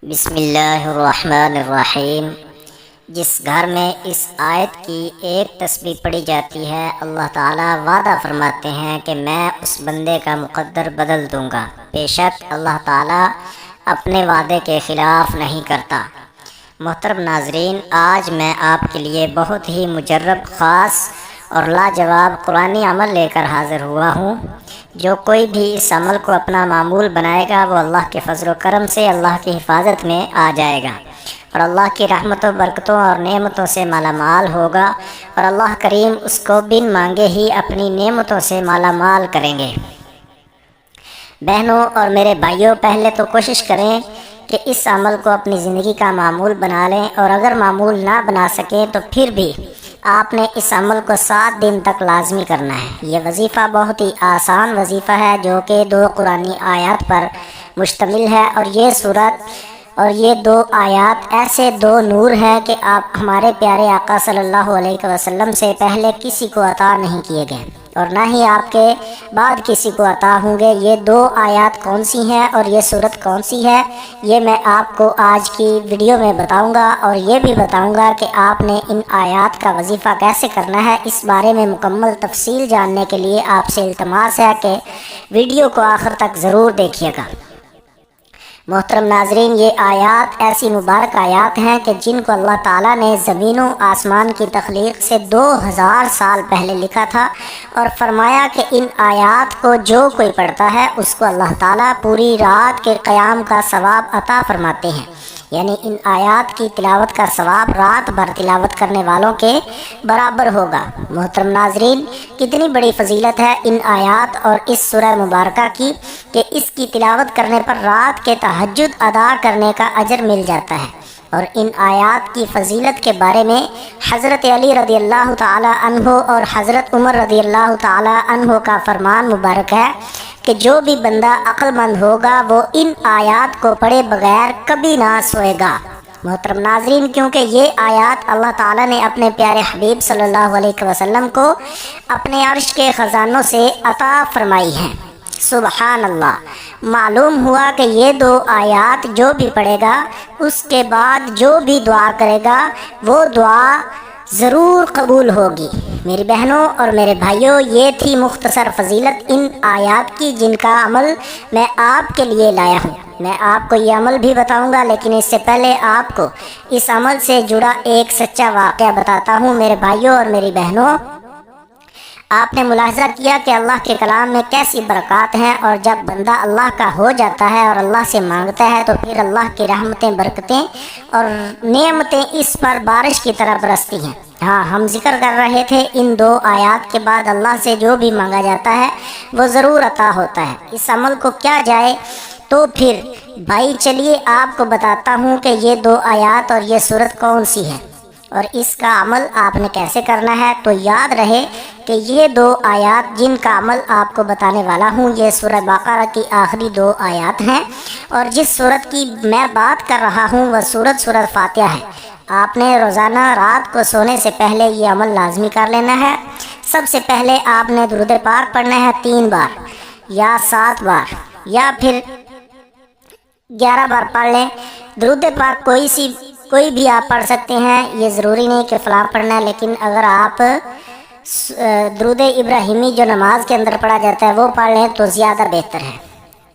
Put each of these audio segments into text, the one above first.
بسم اللہ الرحمن الرحیم۔ جس گھر میں اس آیت کی ایک تسبیح پڑھی جاتی ہے، اللہ تعالیٰ وعدہ فرماتے ہیں کہ میں اس بندے کا مقدر بدل دوں گا۔ بے شک اللہ تعالیٰ اپنے وعدے کے خلاف نہیں کرتا۔ محترم ناظرین، آج میں آپ کے لیے بہت ہی مجرب، خاص اور لاجواب قرآنی عمل لے کر حاضر ہوا ہوں۔ جو کوئی بھی اس عمل کو اپنا معمول بنائے گا، وہ اللہ کے فضل و کرم سے اللہ کی حفاظت میں آ جائے گا اور اللہ کی رحمتوں، برکتوں اور نعمتوں سے مالا مال ہوگا، اور اللہ کریم اس کو بن مانگے ہی اپنی نعمتوں سے مالا مال کریں گے۔ بہنوں اور میرے بھائیوں، پہلے تو کوشش کریں کہ اس عمل کو اپنی زندگی کا معمول بنا لیں، اور اگر معمول نہ بنا سکیں تو پھر بھی آپ نے اس عمل کو 7 دن تک لازمی کرنا ہے۔ یہ وظیفہ بہت ہی آسان وظیفہ ہے، جو کہ 2 قرآنی آیات پر مشتمل ہے، اور یہ سورت اور یہ 2 آیات ایسے 2 نور ہیں کہ آپ ہمارے پیارے آقا صلی اللہ علیہ وسلم سے پہلے کسی کو عطا نہیں کیے گئے، اور نہ ہی آپ کے بعد کسی کو عطا ہوں گے۔ یہ 2 آیات کون سی ہیں اور یہ سورت کون سی ہے، یہ میں آپ کو آج کی ویڈیو میں بتاؤں گا، اور یہ بھی بتاؤں گا کہ آپ نے ان آیات کا وظیفہ کیسے کرنا ہے۔ اس بارے میں مکمل تفصیل جاننے کے لیے آپ سے التماس ہے کہ ویڈیو کو آخر تک ضرور دیکھیے گا۔ محترم ناظرین، یہ آیات ایسی مبارک آیات ہیں کہ جن کو اللہ تعالیٰ نے زمین و آسمان کی تخلیق سے 2000 سال پہلے لکھا تھا، اور فرمایا کہ ان آیات کو جو کوئی پڑھتا ہے اس کو اللہ تعالیٰ پوری رات کے قیام کا ثواب عطا فرماتے ہیں، یعنی ان آیات کی تلاوت کا ثواب رات بھر تلاوت کرنے والوں کے برابر ہوگا۔ محترم ناظرین، کتنی بڑی فضیلت ہے ان آیات اور اس سورہ مبارکہ کی کہ اس کی تلاوت کرنے پر رات کے تہجد ادا کرنے کا اجر مل جاتا ہے۔ اور ان آیات کی فضیلت کے بارے میں حضرت علی رضی اللہ تعالی عنہ اور حضرت عمر رضی اللہ تعالی عنہ کا فرمان مبارک ہے کہ جو بھی بندہ عقل مند ہوگا وہ ان آیات کو پڑھے بغیر کبھی نہ سوئے گا۔ محترم ناظرین، کیونکہ یہ آیات اللہ تعالیٰ نے اپنے پیارے حبیب صلی اللہ علیہ وسلم کو اپنے عرش کے خزانوں سے عطا فرمائی ہیں۔ سبحان اللہ! معلوم ہوا کہ یہ 2 آیات جو بھی پڑھے گا، اس کے بعد جو بھی دعا کرے گا وہ دعا ضرور قبول ہوگی۔ میری بہنوں اور میرے بھائیوں، یہ تھی مختصر فضیلت ان آیات کی جن کا عمل میں آپ کے لیے لایا ہوں۔ میں آپ کو یہ عمل بھی بتاؤں گا، لیکن اس سے پہلے آپ کو اس عمل سے جڑا ایک سچا واقعہ بتاتا ہوں۔ میرے بھائیوں اور میری بہنوں، آپ نے ملاحظہ کیا کہ اللہ کے کلام میں کیسی برکات ہیں، اور جب بندہ اللہ کا ہو جاتا ہے اور اللہ سے مانگتا ہے تو پھر اللہ کی رحمتیں، برکتیں اور نعمتیں اس پر بارش کی طرح برستی ہیں۔ ہاں، ہم ذکر کر رہے تھے ان 2 آیات کے بعد اللہ سے جو بھی مانگا جاتا ہے وہ ضرور عطا ہوتا ہے۔ اس عمل کو کیا جائے تو پھر بھائی چلیے آپ کو بتاتا ہوں کہ یہ 2 آیات اور یہ سورت کون سی ہے اور اس کا عمل آپ نے کیسے کرنا ہے۔ تو یاد رہے کہ یہ 2 آیات جن کا عمل آپ کو بتانے والا ہوں، یہ سورہ بقرہ کی آخری 2 آیات ہیں، اور جس سورت کی میں بات کر رہا ہوں وہ سورت فاتحہ ہے۔ آپ نے روزانہ رات کو سونے سے پہلے یہ عمل لازمی کر لینا ہے۔ سب سے پہلے آپ نے درود پاک پڑھنا ہے 3 بار یا 7 بار یا پھر 11 بار پڑھ لیں۔ درود پاک کوئی بھی آپ پڑھ سکتے ہیں، یہ ضروری نہیں کہ فلاں پڑھنا ہے، لیکن اگر آپ درود ابراہیمی جو نماز کے اندر پڑھا جاتا ہے وہ پڑھ لیں تو زیادہ بہتر ہے۔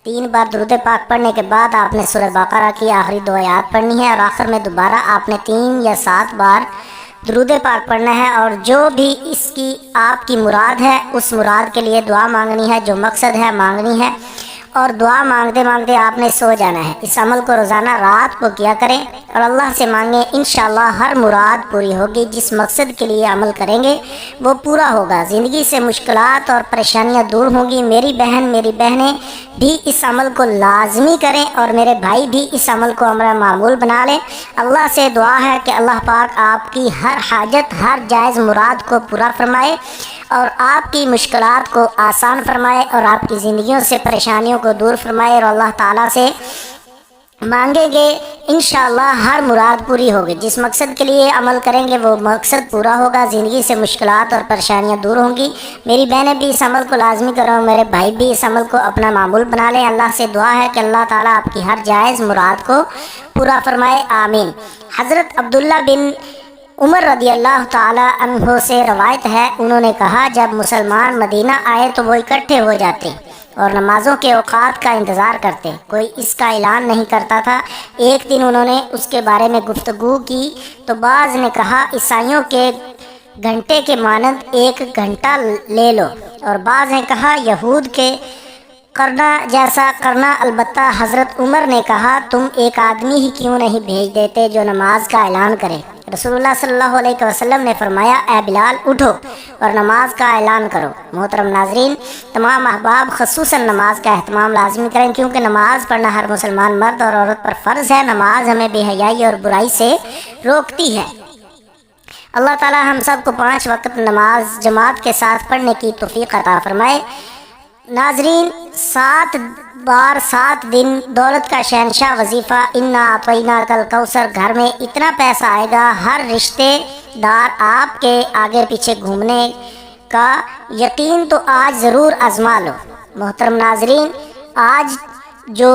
3 بار درود پاک پڑھنے کے بعد آپ نے سورہ بقرہ کی آخری 2 آیات پڑھنی ہے، اور آخر میں دوبارہ آپ نے 3 یا 7 بار درود پاک پڑھنا ہے، اور جو بھی اس کی آپ کی مراد ہے اس مراد کے لیے دعا مانگنی ہے، جو مقصد ہے مانگنی ہے، اور دعا مانگتے مانگتے آپ نے سو جانا ہے۔ اس عمل کو روزانہ رات کو کیا کریں اور اللہ سے مانگیں، انشاءاللہ ہر مراد پوری ہوگی۔ جس مقصد کے لیے عمل کریں گے وہ پورا ہوگا، زندگی سے مشکلات اور پریشانیاں دور ہوں گی۔ میری بہن، میری بہنیں بھی اس عمل کو لازمی کریں، اور میرے بھائی بھی اس عمل کو ہمارا معمول بنا لیں۔ اللہ سے دعا ہے کہ اللہ پاک آپ کی ہر حاجت، ہر جائز مراد کو پورا فرمائے، اور آپ کی مشکلات کو آسان فرمائے، اور آپ کی زندگیوں سے پریشانیوں کو دور فرمائے، اور اللہ تعالیٰ سے مانگیں گے انشاءاللہ ہر مراد پوری ہوگی۔ جس مقصد کے لیے عمل کریں گے وہ مقصد پورا ہوگا، زندگی سے مشکلات اور پریشانیاں دور ہوں گی۔ میری بہنیں بھی اس عمل کو لازمی کرو، میرے بھائی بھی اس عمل کو اپنا معمول بنا لیں۔ اللہ سے دعا ہے کہ اللہ تعالیٰ آپ کی ہر جائز مراد کو پورا فرمائے، آمین۔ حضرت عبداللہ بن عمر رضی اللہ تعالیٰ عنہ سے روایت ہے، انہوں نے کہا جب مسلمان مدینہ آئے تو وہ اکٹھے ہو جاتے اور نمازوں کے اوقات کا انتظار کرتے، کوئی اس کا اعلان نہیں کرتا تھا۔ ایک دن انہوں نے اس کے بارے میں گفتگو کی تو بعض نے کہا عیسائیوں کے گھنٹے کے مانند ایک گھنٹہ لے لو، اور بعض نے کہا یہود کے کرنا جیسا کرنا۔ البتہ حضرت عمر نے کہا تم ایک آدمی ہی کیوں نہیں بھیج دیتے جو نماز کا اعلان کرے؟ رسول اللہ صلی اللہ علیہ وسلم نے فرمایا اے بلال اٹھو اور نماز کا اعلان کرو۔ محترم ناظرین، تمام احباب خصوصاً نماز کا اہتمام لازمی کریں، کیونکہ نماز پڑھنا ہر مسلمان مرد اور عورت پر فرض ہے۔ نماز ہمیں بے حیائی اور برائی سے روکتی ہے۔ اللہ تعالی ہم سب کو 5 وقت نماز جماعت کے ساتھ پڑھنے کی توفیق عطا فرمائے۔ ناظرین، 7 بار 7 دن دولت کا شہنشاہ وظیفہ انا اعطیناک الکوثر، گھر میں اتنا پیسہ آئے گا ہر رشتے دار آپ کے آگے پیچھے گھومنے کا یقین تو آج ضرور آزما لو۔ محترم ناظرین، آج جو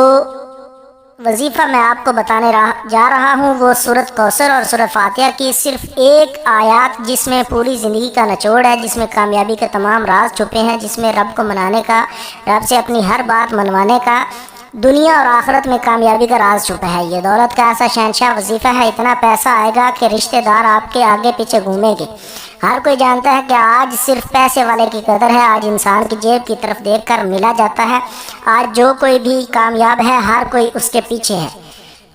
وظیفہ میں آپ کو بتانے جا رہا ہوں وہ سورۃ کوثر اور سورۃ فاتحہ کی صرف ایک آیات، جس میں پوری زندگی کا نچوڑ ہے، جس میں کامیابی کے تمام راز چھپے ہیں، جس میں رب کو منانے کا، رب سے اپنی ہر بات منوانے کا، دنیا اور آخرت میں کامیابی کا راز چھپا ہے۔ یہ دولت کا ایسا شہنشاہ وظیفہ ہے، اتنا پیسہ آئے گا کہ رشتہ دار آپ کے آگے پیچھے گھومیں گے۔ ہر کوئی جانتا ہے کہ آج صرف پیسے والے کی قدر ہے، آج انسان کی جیب کی طرف دیکھ کر ملا جاتا ہے۔ آج جو کوئی بھی کامیاب ہے ہر کوئی اس کے پیچھے ہے،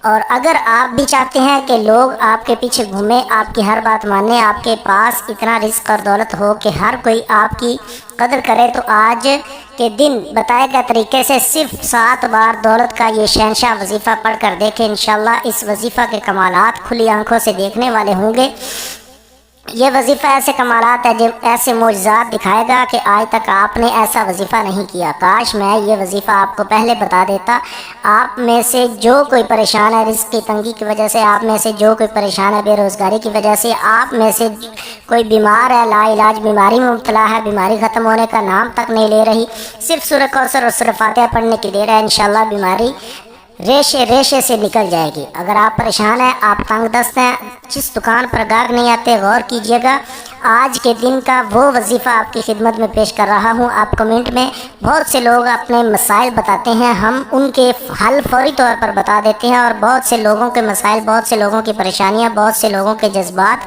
اور اگر آپ بھی چاہتے ہیں کہ لوگ آپ کے پیچھے گھومیں، آپ کی ہر بات مانیں، آپ کے پاس اتنا رزق اور دولت ہو کہ ہر کوئی آپ کی قدر کرے، تو آج کے دن بتائے گئے طریقے سے صرف 7 بار دولت کا یہ شہنشاہ وظیفہ پڑھ کر دیکھیں۔ انشاءاللہ اس وظیفہ کے کمالات کھلی آنکھوں سے دیکھنے والے ہوں گے۔ یہ وظیفہ ایسے کمالات ہے، ایسے معجزات دکھائے گا کہ آج تک آپ نے ایسا وظیفہ نہیں کیا۔ کاش میں یہ وظیفہ آپ کو پہلے بتا دیتا۔ آپ میں سے جو کوئی پریشان ہے رزق کی تنگی کی وجہ سے، آپ میں سے جو کوئی پریشان ہے بے روزگاری کی وجہ سے، آپ میں سے کوئی بیمار ہے، لا علاج بیماری میں مبتلا ہے، بیماری ختم ہونے کا نام تک نہیں لے رہی، صرف سورۃ کوثر اور سورۃ فاتحہ پڑھنے کی دیر ہے، انشاءاللہ بیماری ریشے ریشے سے نکل جائے گی۔ اگر آپ پریشان ہیں، آپ تنگ دست ہیں، جس دکان پر گاہک نہیں آتے، غور کیجئے گا۔ آج کے دن کا وہ وظیفہ آپ کی خدمت میں پیش کر رہا ہوں۔ آپ کمنٹ میں بہت سے لوگ اپنے مسائل بتاتے ہیں، ہم ان کے حل فوری طور پر بتا دیتے ہیں، اور بہت سے لوگوں کے مسائل، بہت سے لوگوں کی پریشانیاں، بہت سے لوگوں کے جذبات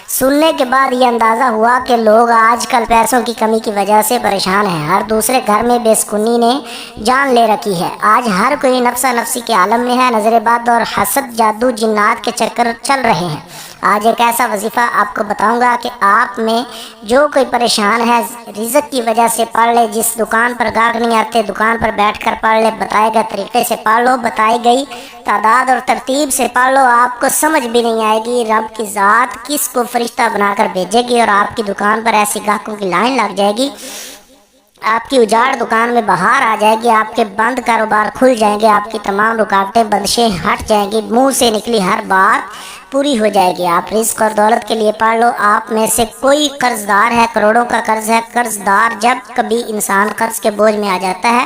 سننے کے بعد یہ اندازہ ہوا کہ لوگ آج کل پیسوں کی کمی کی وجہ سے پریشان ہیں۔ ہر دوسرے گھر میں بے سکونی نے جان لے رکھی ہے۔ آج ہر کوئی نفسا نفسی کے عالم میں ہے، نظر بد اور حسد، جادو، جنات کے چکر چل رہے ہیں۔ آج ایک ایسا وظیفہ آپ کو بتاؤں گا کہ آپ میں جو کوئی پریشان ہے رزق کی وجہ سے پڑھ لے، جس دکان پر گاہک نہیں آتے دکان پر بیٹھ کر پڑھ لے، بتائے گئے طریقے سے پڑھ لو، بتائی گئی تعداد اور ترتیب سے پڑھ لو، آپ کو سمجھ بھی نہیں آئے گی رب کی ذات کس کو فرشتہ بنا کر بھیجے گی، اور آپ کی دکان پر ایسی گاہکوں کی لائن لگ جائے گی، آپ کی اجاڑ دکان میں بہار آ جائے گی، آپ کے بند کاروبار کھل جائیں گے، آپ کی تمام رکاوٹیں بندشیں ہٹ جائیں گی، منہ سے نکلی ہر بات پوری ہو جائے گی۔ آپ رزق اور دولت کے لیے پڑھ لو۔ آپ میں سے کوئی قرض دار ہے، کروڑوں کا قرض ہے، قرض دار جب کبھی انسان قرض کے بوجھ میں آ جاتا ہے،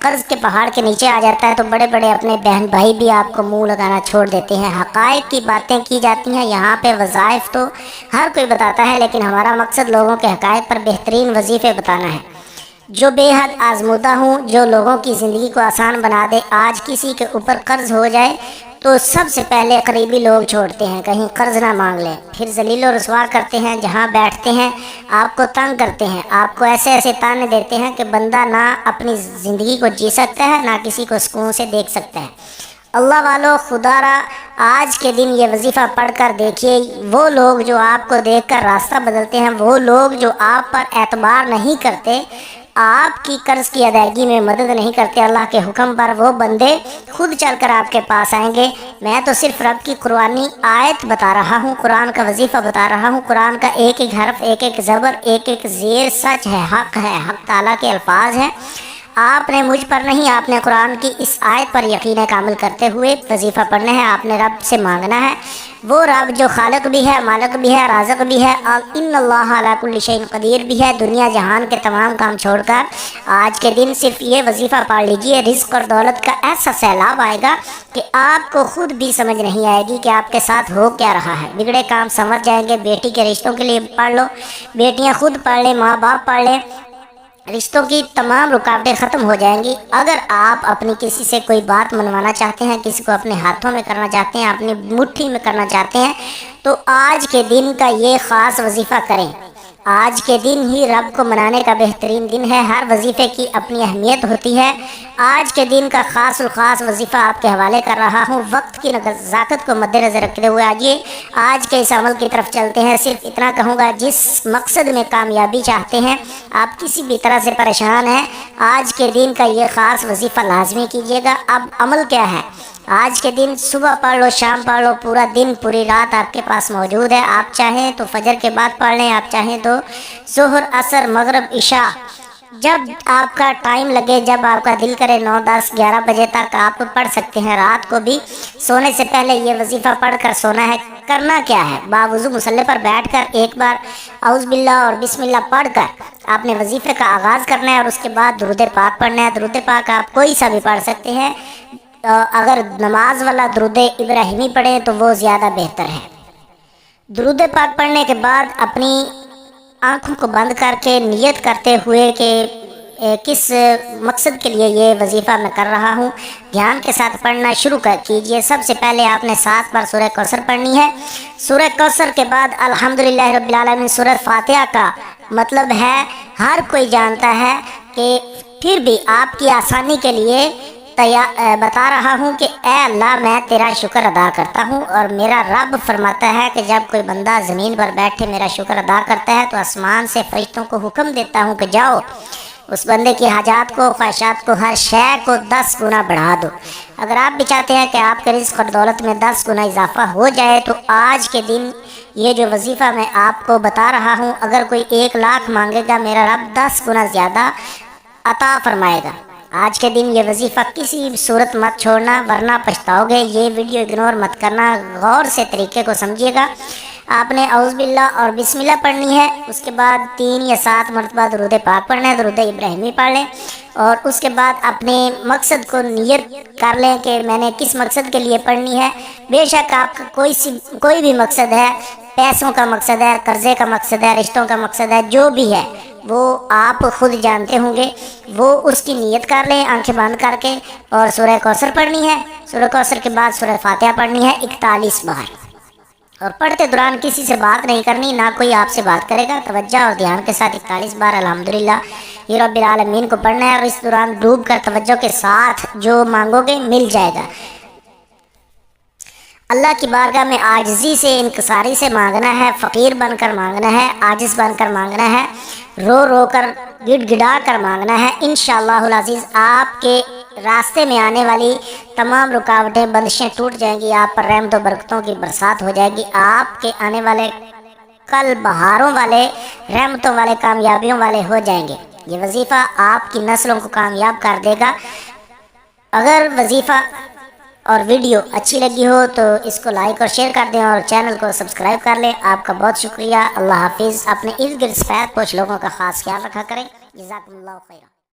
قرض کے پہاڑ کے نیچے آ جاتا ہے، تو بڑے بڑے اپنے بہن بھائی بھی آپ کو منہ لگانا چھوڑ دیتے ہیں۔ حقائق کی باتیں کی جاتی ہیں، یہاں پہ وظائف تو ہر کوئی بتاتا ہے، لیکن ہمارا مقصد لوگوں کے حقائق پر بہترین وظیفے بتانا ہے جو بے حد آزمودہ ہوں، جو لوگوں کی زندگی کو آسان بنا دے۔ آج کسی کے اوپر قرض ہو جائے تو سب سے پہلے قریبی لوگ چھوڑتے ہیں، کہیں قرض نہ مانگ لیں، پھر ذلیل و رسوا کرتے ہیں، جہاں بیٹھتے ہیں آپ کو تنگ کرتے ہیں، آپ کو ایسے ایسے تانے دیتے ہیں کہ بندہ نہ اپنی زندگی کو جی سکتا ہے، نہ کسی کو سکون سے دیکھ سکتا ہے۔ اللہ والو، خدا را، آج کے دن یہ وظیفہ پڑھ کر دیکھیے، وہ لوگ جو آپ کو دیکھ کر راستہ بدلتے ہیں، وہ لوگ جو آپ پر اعتبار نہیں کرتے، آپ کی قرض کی ادائیگی میں مدد نہیں کرتے، اللہ کے حکم پر وہ بندے خود چل کر آپ کے پاس آئیں گے۔ میں تو صرف رب کی قرآنی آیت بتا رہا ہوں، قرآن کا وظیفہ بتا رہا ہوں، قرآن کا ایک ایک حرف، ایک ایک زبر، ایک ایک زیر سچ ہے، حق تعالیٰ کے الفاظ ہیں۔ آپ نے مجھ پر نہیں، آپ نے قرآن کی اس آیت پر یقین کامل کرتے ہوئے وظیفہ پڑھنا ہے، آپ نے رب سے مانگنا ہے، وہ رب جو خالق بھی ہے، مالک بھی ہے، رازق بھی ہے، اور ان اللہ علی کل شیء قدیر بھی ہے۔ دنیا جہان کے تمام کام چھوڑ کر آج کے دن صرف یہ وظیفہ پڑھ لیجئے، رزق اور دولت کا ایسا سیلاب آئے گا کہ آپ کو خود بھی سمجھ نہیں آئے گی کہ آپ کے ساتھ ہو کیا رہا ہے۔ بگڑے کام سنور جائیں گے۔ بیٹی کے رشتوں کے لیے پڑھ لو، بیٹیاں خود پڑھ لیں، ماں باپ پڑھ لیں، رشتوں کی تمام رکاوٹیں ختم ہو جائیں گی۔ اگر آپ اپنی کسی سے کوئی بات منوانا چاہتے ہیں، کسی کو اپنے ہاتھوں میں کرنا چاہتے ہیں، اپنی مٹھی میں کرنا چاہتے ہیں، تو آج کے دن کا یہ خاص وظیفہ کریں۔ آج کے دن ہی رب کو منانے کا بہترین دن ہے۔ ہر وظیفے کی اپنی اہمیت ہوتی ہے۔ آج کے دن کا خاص الخاص وظیفہ آپ کے حوالے کر رہا ہوں۔ وقت کی نزاکت کو مد نظر رکھتے ہوئے آج کے اس عمل کی طرف چلتے ہیں۔ صرف اتنا کہوں گا، جس مقصد میں کامیابی چاہتے ہیں، آپ کسی بھی طرح سے پریشان ہیں، آج کے دن کا یہ خاص وظیفہ لازمی کیجیے گا۔ اب عمل کیا ہے؟ آج کے دن صبح پڑھ لو، شام پڑھ لو، پورا دن پوری رات آپ کے پاس موجود ہے۔ آپ چاہیں تو فجر کے بعد پڑھ لیں، آپ چاہیں تو ظہر، عصر، مغرب، عشاء، جب آپ کا ٹائم لگے، جب آپ کا دل کرے، 9، 10، 11 بجے تک آپ پڑھ سکتے ہیں۔ رات کو بھی سونے سے پہلے یہ وظیفہ پڑھ کر سونا ہے۔ کرنا کیا ہے؟ باوضو مصلی پر بیٹھ کر ایک بار اعوذ باللہ اور بسم اللہ پڑھ کر آپ نے وظیفے کا آغاز کرنا ہے، اور اس کے بعد درود پاک پڑھنا ہے۔ درود پاک آپ کوئی سا بھی پڑھ سکتے ہیں، اگر نماز والا درود ابراہیمی پڑھیں تو وہ زیادہ بہتر ہے۔ درود پاک پڑھنے کے بعد اپنی آنکھوں کو بند کر کے نیت کرتے ہوئے کہ کس مقصد کے لیے یہ وظیفہ میں کر رہا ہوں، دھیان کے ساتھ پڑھنا شروع کیجئے۔ سب سے پہلے آپ نے 7 بار سورہ کوثر پڑھنی ہے۔ سورہ کوثر کے بعد الحمدللہ رب العالمین سورہ فاتحہ کا مطلب ہے ہر کوئی جانتا ہے، کہ پھر بھی آپ کی آسانی کے لیے بتا رہا ہوں کہ اے اللہ، میں تیرا شکر ادا کرتا ہوں، اور میرا رب فرماتا ہے کہ جب کوئی بندہ زمین پر بیٹھے میرا شکر ادا کرتا ہے تو آسمان سے فرشتوں کو حکم دیتا ہوں کہ جاؤ اس بندے کی حاجات کو، خواہشات کو، ہر شے کو 10 گنا بڑھا دو۔ اگر آپ بھی چاہتے ہیں کہ آپ کے رزق اور دولت میں 10 گنا اضافہ ہو جائے، تو آج کے دن یہ جو وظیفہ میں آپ کو بتا رہا ہوں، اگر کوئی 1 لاکھ مانگے گا، میرا رب 10 گنا زیادہ عطا فرمائے گا۔ آج کے دن یہ وظیفہ کسی بھی صورت مت چھوڑنا، ورنہ پچھتاؤ گے۔ یہ ویڈیو اگنور مت کرنا، غور سے طریقے کو سمجھیے گا۔ آپ نے اعوذ باللہ اور بسم اللہ پڑھنی ہے، اس کے بعد 3 یا 7 مرتبہ درود پاک پڑھنا ہے، درود ابراہیمی پڑھ لیں، اور اس کے بعد اپنے مقصد کو نیت کر لیں کہ میں نے کس مقصد کے لیے پڑھنی ہے۔ بے شک آپ کا کوئی بھی مقصد ہے، پیسوں کا مقصد ہے، قرضے کا مقصد ہے، رشتوں کا مقصد ہے، جو بھی ہے وہ آپ خود جانتے ہوں گے، وہ اس کی نیت کر لیں آنکھیں بند کر کے، اور سورہ کوثر پڑھنی ہے۔ سورہ کوثر کے بعد سورہ فاتحہ پڑھنی ہے 41 بار، اور پڑھتے دوران کسی سے بات نہیں کرنی، نہ کوئی آپ سے بات کرے گا۔ توجہ اور دھیان کے ساتھ 41 بار الحمدللہ یہ رب العالمین کو پڑھنا ہے، اور اس دوران ڈوب کر توجہ کے ساتھ جو مانگو گے مل جائے گا۔ اللہ کی بارگاہ میں عاجزی سے، انکساری سے مانگنا ہے، فقیر بن کر مانگنا ہے، عاجز بن کر مانگنا ہے، رو رو کر، گڑ گڑا کر مانگنا ہے۔ انشاءاللہ العزیز آپ کے راستے میں آنے والی تمام رکاوٹیں، بندشیں ٹوٹ جائیں گی، آپ پر رحمت و برکتوں کی برسات ہو جائے گی۔ آپ کے آنے والے کل بہاروں والے، رحمتوں والے، کامیابیوں والے ہو جائیں گے۔ یہ وظیفہ آپ کی نسلوں کو کامیاب کر دے گا۔ اگر وظیفہ اور ویڈیو اچھی لگی ہو تو اس کو لائک اور شیئر کر دیں، اور چینل کو سبسکرائب کر لیں۔ آپ کا بہت شکریہ۔ اللہ حافظ۔ اپنے ارد گرد سفید پوش لوگوں کا خاص خیال رکھا کریں۔ جزاکم اللہ خیرہ۔